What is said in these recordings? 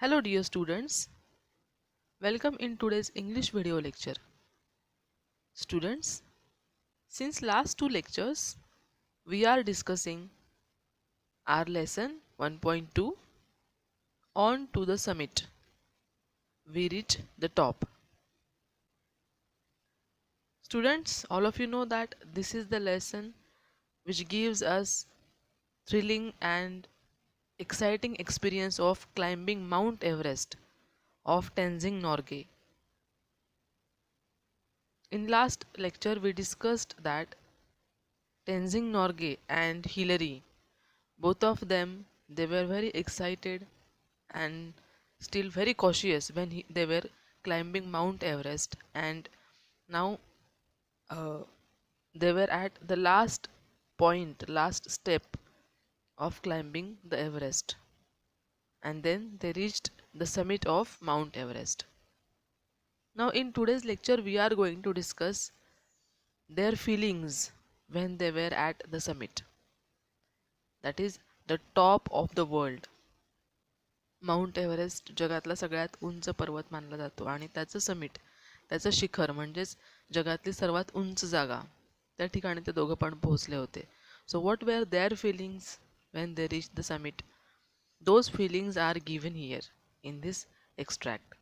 Hello dear students, welcome in today's English video lecture. Students, since last two lectures, we are discussing our lesson 1.2 on to the summit. We reach the top. Students, all of you know that this is the lesson which gives us thrilling and exciting experience of climbing Mount Everest of Tenzing Norgay. In last lecture we discussed that Tenzing Norgay and Hillary, both of them, they were very excited and still very cautious when they were climbing Mount Everest, and now uh, they were at the last point, last step of climbing the Everest, and then they reached the summit of Mount Everest. Now, in today's lecture, we are going to discuss their feelings when they were at the summit, that is, the top of the world. Mount Everest जगातला सगळ्यात उंच पर्वत मानला जातो आणि त्याचं summit, त्याचं शिखर म्हणजेच जगातली सर्वात उंच जागा, त्या ठिकाणी ते दोघं पण पोहोचले होते. So what were their feelings when they reach the summit? Those feelings are given here in this extract.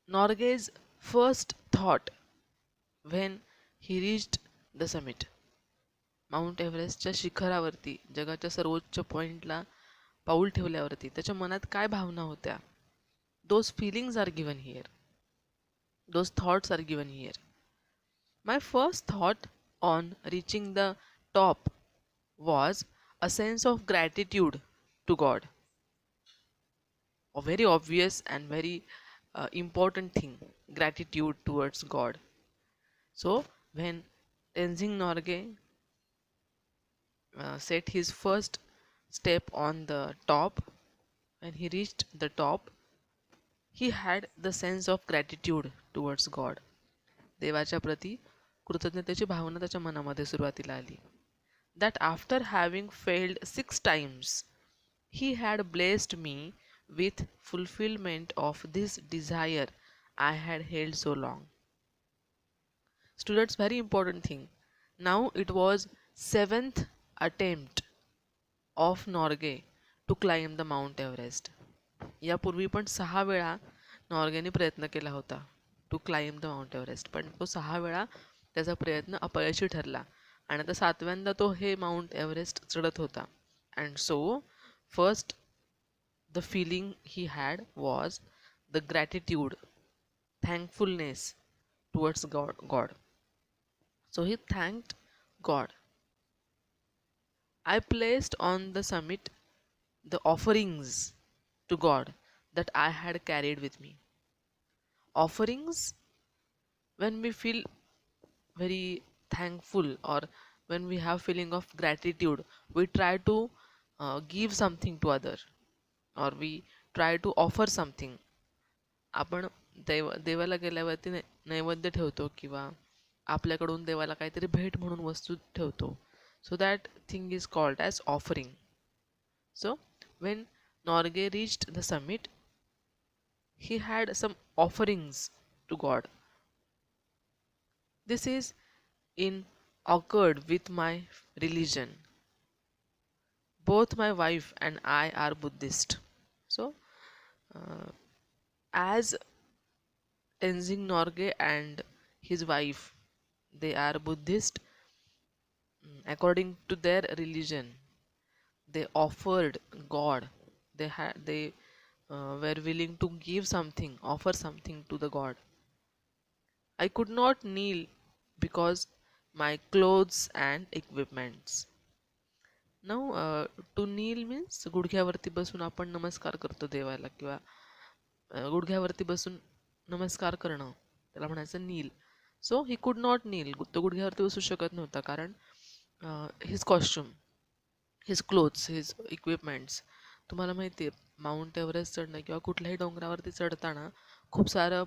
Norgay first thought when he reached the summit. Mount एव्हरेस्टच्या शिखरावरती, जगाच्या सर्वोच्च पॉईंटला पाऊल ठेवल्यावरती त्याच्या मनात काय भावना होत्या, those feelings are given here, those thoughts are given here. My first thought on reaching the top was a sense of gratitude to God. A very obvious and very important thing, gratitude towards God. So when Tenzing Norgay set his first step on the top, when he reached the top, he had the sense of gratitude towards God. देवाच्या प्रती कृतज्ञतेची भावना त्याच्या मनामध्ये सुरुवातीला आली. That after having failed 6 times, he had blessed me with fulfillment of this desire I had held so long. Students, very important thing. Now it was 7th attempt of Norgay to climb the Mount Everest. यापूर्वी पण 6 वेळा नॉर्गेने प्रयत्न केला होता to climb the Mount Everest, पण तो 6 वेळा त्याचा प्रयत्न अपयशी ठरला आणि आता 7व्यांदा तो हे माउंट एव्हरेस्ट चढत होता. And so first the feeling he had was the gratitude, thankfulness towards God. So he thanked God. I placed on the summit the offerings to God that I had carried with me. Offerings, when we feel very thankful or when we have feeling of gratitude, we try to give something to other, or we try to offer something. आपण देवाला गेल्यावरती नैवेद्य ठेवतो किंवा आपल्याकडून देवाला काहीतरी भेट म्हणून वस्तू ठेवतो. So that thing is called as offering. So when Norgay reached the summit, he had some offerings to God. This is in accord with my religion. Both my wife and I are Buddhist. So, as Tenzing Norgay and his wife, they are Buddhist. According to their religion, they offered God. They were willing to give something, offer something to the God. I could not kneel because my clothes and equipments. Now, to kneel means गुडघ्यावरती बसून आपण नमस्कार करतो देवाला, किंवा गुडघ्यावरती बसून नमस्कार करणं, त्याला म्हणायचं नील. सो ही कुड नॉट नील, तो गुडघ्यावरती बसू शकत नव्हता, कारण his costume, his clothes, his equipments. तुम्हाला माहिती आहे, माउंट एव्हरेस्ट चढणं किंवा कुठल्याही डोंगरावरती चढताना खूप सारं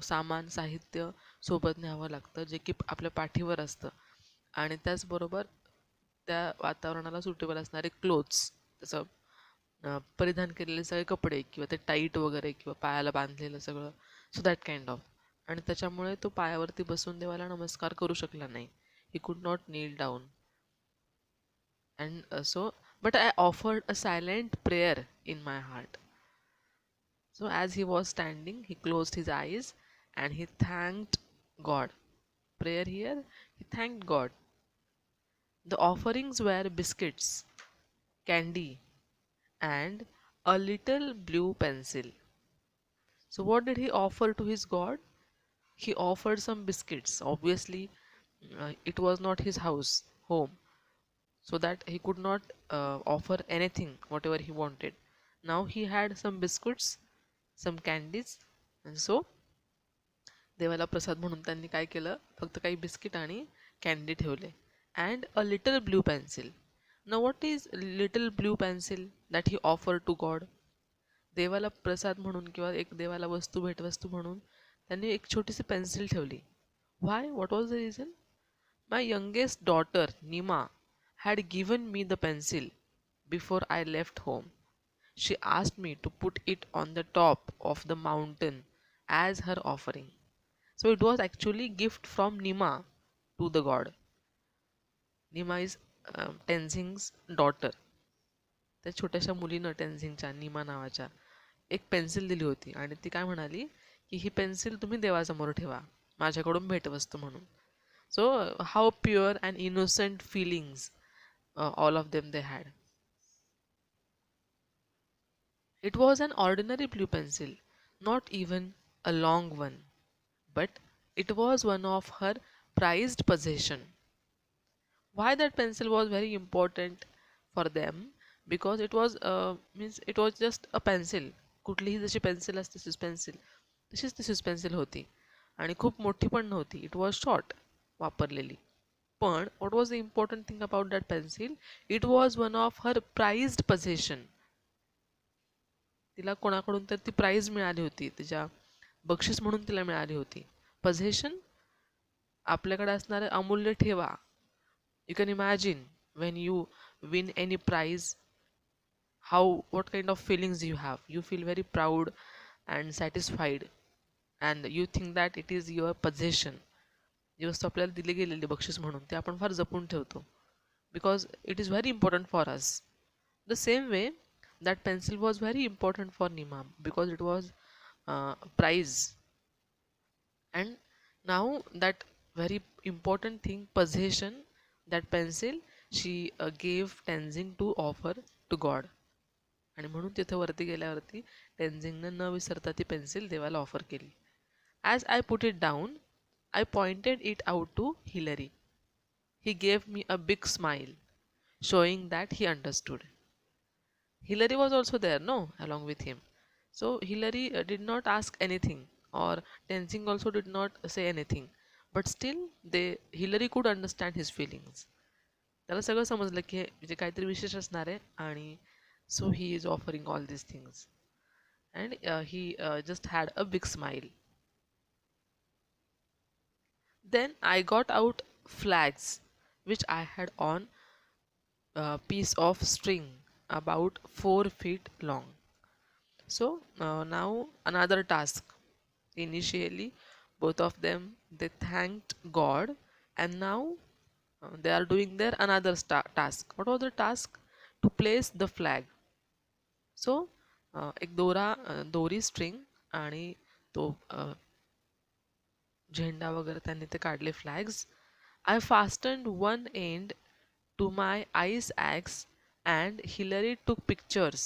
सामान, साहित्य सोबत न्यावं लागतं, जे की आपल्या पाठीवर असतं, आणि त्याचबरोबर त्या वातावरणाला सुटेबल असणारे क्लोथ्स, त्याचं परिधान केलेले सगळे कपडे किंवा ते टाईट वगैरे किंवा पायाला बांधलेलं सगळं, सो दॅट काइंड ऑफ. आणि त्याच्यामुळे तो पायावरती बसून देवाला नमस्कार करू शकला नाही. He could not kneel down. And so but I offered a silent prayer in my heart. So as he was standing, he closed his eyes and he thanked God. Prayer here, he thanked God. The offerings were biscuits, candy, and a little blue pencil. So what did he offer to his God? He offered some biscuits. Obviously, it was not his house, home, so that he could not offer anything, whatever he wanted. Now he had some biscuits, some candies, and so देवाला प्रसाद म्हणून त्यांनी काय केलं, फक्त काही biscuit आणि candy ठेवले. And a little blue pencil. न what is little blue pencil that he offer to God? देवाला प्रसाद म्हणून किंवा एक देवाला वस्तू भेटवस्तू म्हणून त्यांनी एक छोटीशी पेन्सिल ठेवली. Why? What was the reason? My youngest daughter Nima had given me the pencil before I left home. She asked me to put it on the top of the mountain as her offering. So it was actually gift from Nima to the god. Nima is Tenzing's daughter. त्या छोट्याशा मुलीनं टेन्झिंगच्या निमा नावाच्या एक pencil दिली होती आणि ती काय म्हणाली की ही पेन्सिल तुम्ही देवासमोर ठेवा माझ्याकडून भेटवस्तू म्हणून. So how pure and innocent feelings all of them they had. It was an ordinary blue pencil, not even a long one, but it was one of her prized possession. Why that pencil was very important for them? Because it was means it was just a pencil. कुठलीही जशी pencil असते तशीच pencil, तशीच pencil होती आणि खूप मोठी पण नव्हती. इट वॉज शॉर्ट वापरलेली. पण what was the important thing about that pencil? It was one of her prized possession. तिला कोणाकडून तर ती प्राईज मिळाली होती, तिच्या बक्षीस म्हणून तिला मिळाली होती. पझेशन, आपल्याकडे असणारे अमूल्य ठेवा. You can imagine when you win any prize, how what kind of feelings you have. You feel very proud and satisfied and you think that it is your possession. जी वस्तू आपल्याला दिली गेलेली बक्षीस म्हणून ते आपण फार जपून ठेवतो, because it is very important for us. The same way, that pencil was very important for Nima because it was prize. And now that very important thing, possession, that pencil, she gave Tenzing to offer to God. आणि म्हणून तिथे वरती गेल्यावरती टेन्झिंगनं न विसरता ती pencil देवाला offer केली. As I put it down, I pointed it out to Hillary. He gave me a big smile, showing that he understood. Hillary was also there, no, along with him. So Hillary did not ask anything, or Tenzing also did not say anything. But still, Hillary could understand his feelings. त्याला सगळं समजलं की हे म्हणजे काहीतरी विशेष असणार आहे आणि so he is offering all these things. And he just had a big smile. Then I got out flags which I had on a piece of string about 4 feet long. So now another task. Initially, both of them they thanked God, and now they are doing their another task. What was the task? To place the flag. So एक दोरी string आणि तो झेंडा वगैरे त्यांनी ते काढले flags. I fastened one end to my ice axe and Hillary took pictures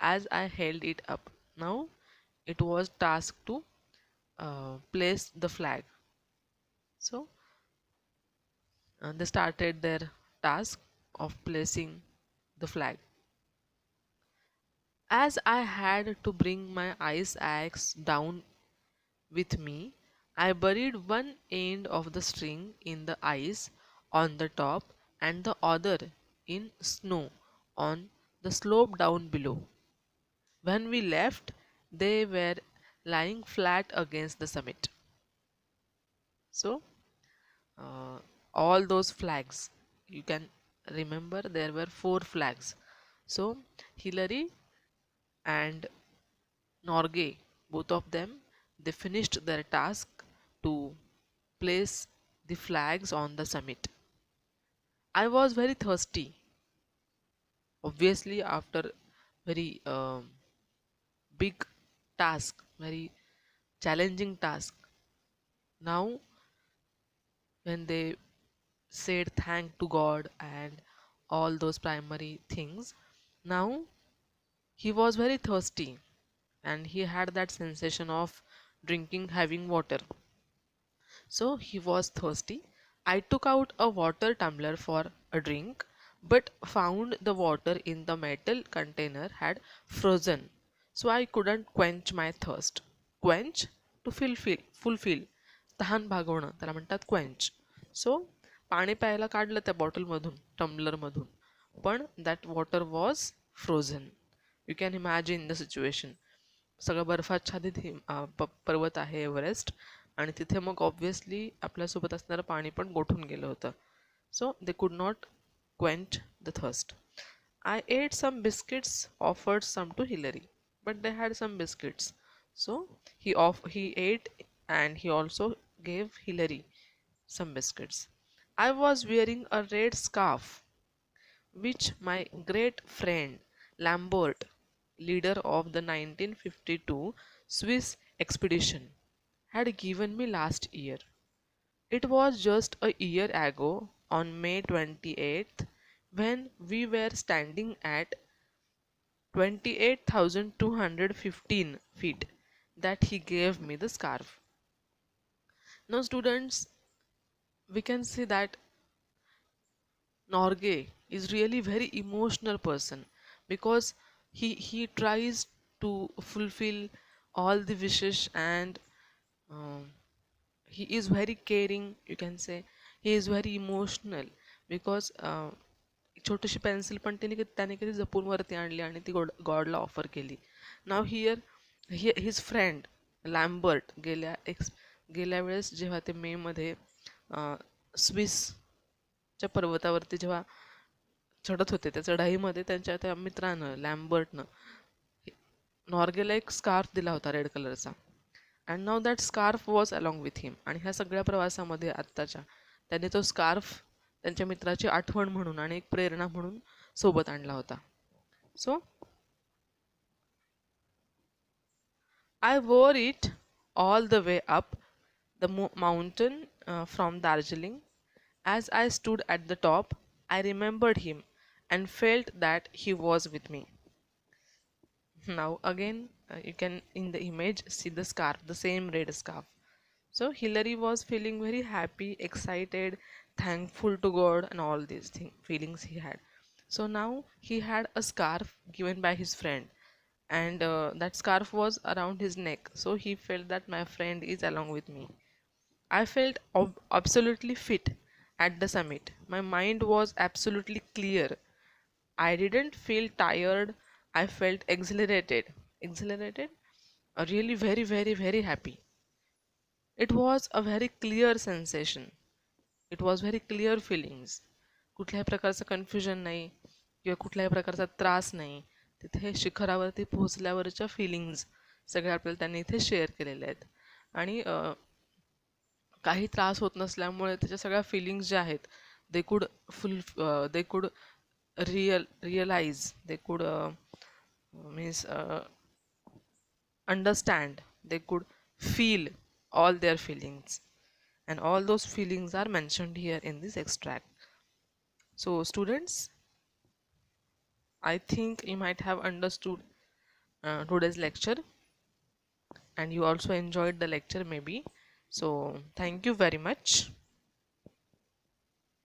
as I held it up. Now it was task to place the flag. So they started their task of placing the flag. As I had to bring my ice axe down with me, I buried one end of the string in the ice on the top and the other in snow on the slope down below. When we left, they were lying flat against the summit. So, uh, all those flags, you can remember there were 4 flags. So, Hillary and Norgay, both of them, they finished their task to place the flags on the summit. I was very thirsty, obviously, after very big task, very challenging task. Now, when they said thank to God and all those primary things, now he was very thirsty and he had that sensation of drinking, having water. So he was thirsty. I took out a water tumbler for a drink, but found the water in the metal container had frozen. So I couldn't quench my thirst. Quench to fulfill. तहान भागवणं त्याला म्हणतात quench. सो पाणी प्यायला काढलं त्या बॉटलमधून टम्बलरमधून, पण that water was frozen. You can imagine the situation. सगळं बर्फाच्छादित पर्वत आहे एव्हरेस्ट, आणि तिथे मग ऑब्व्हियसली आपल्यासोबत असणारं पाणी पण गोठून गेलं होतं. So they could not quench the thirst. I ate some biscuits, offered some to Hillary, but they had some biscuits. So he ate and he also gave Hillary some biscuits. I was wearing a red scarf which my great friend Lambert, leader of the 1952 Swiss expedition, had given me last year. It was just a year ago, on May 28th, when we were standing at 28,215 feet, that he gave me the scarf. Now, students, we can see that Norgay is really very emotional person, because he tries to fulfill all the wishes, and um, he is very caring, you can say. He is very emotional because छोटीशी pencil पण त्याने कधी जपून वरती आणली आणि ती गॉडला offer केली. Now here his friend Lambert गेल्या वेळेस जेव्हा ते मेमध्ये स्विसच्या पर्वतावरती जेव्हा चढत होते, त्या चढाईमध्ये त्यांच्या त्या मित्रानं लॅम्बर्टनं नॉर्गेला एक स्कार्फ दिला होता रेड कलरचा. And now that scarf was along with him. आणि ह्या सगळ्या प्रवासामध्ये आत्ताच्या त्याने तो स्कार्फ त्यांच्या मित्राची आठवण म्हणून आणि एक प्रेरणा म्हणून सोबत आणला होता. सो I wore it all the way up the mountain from Darjeeling. As I stood at the top, I remembered him and felt that he was with me. Now, again, you can in the image see the scarf, the same red scarf. So, Hillary was feeling very happy, excited, thankful to God, and all these feelings he had. So, now he had a scarf given by his friend, and that scarf was around his neck. So, he felt that my friend is along with me. I felt absolutely fit at the summit. My mind was absolutely clear. I didn't feel tired. I felt exhilarated. Exhilarated? Really very, very, very happy. It was a very clear sensation. It was very clear feelings. कुठल्याही प्रकारचं confusion नाही किंवा कुठल्याही प्रकारचा त्रास नाही. तिथे शिखरावरती पोहोचल्यावरच्या feelings सगळ्या आपल्याला त्यांनी इथे शेअर केलेल्या आहेत. आणि काही त्रास होत नसल्यामुळे त्याच्या सगळ्या फिलिंग्स ज्या आहेत they could they could realize, they could means understand, they could feel all their feelings, and all those feelings are mentioned here in this extract. So students, I think you might have understood today's lecture, and you also enjoyed the lecture maybe. So thank you very much.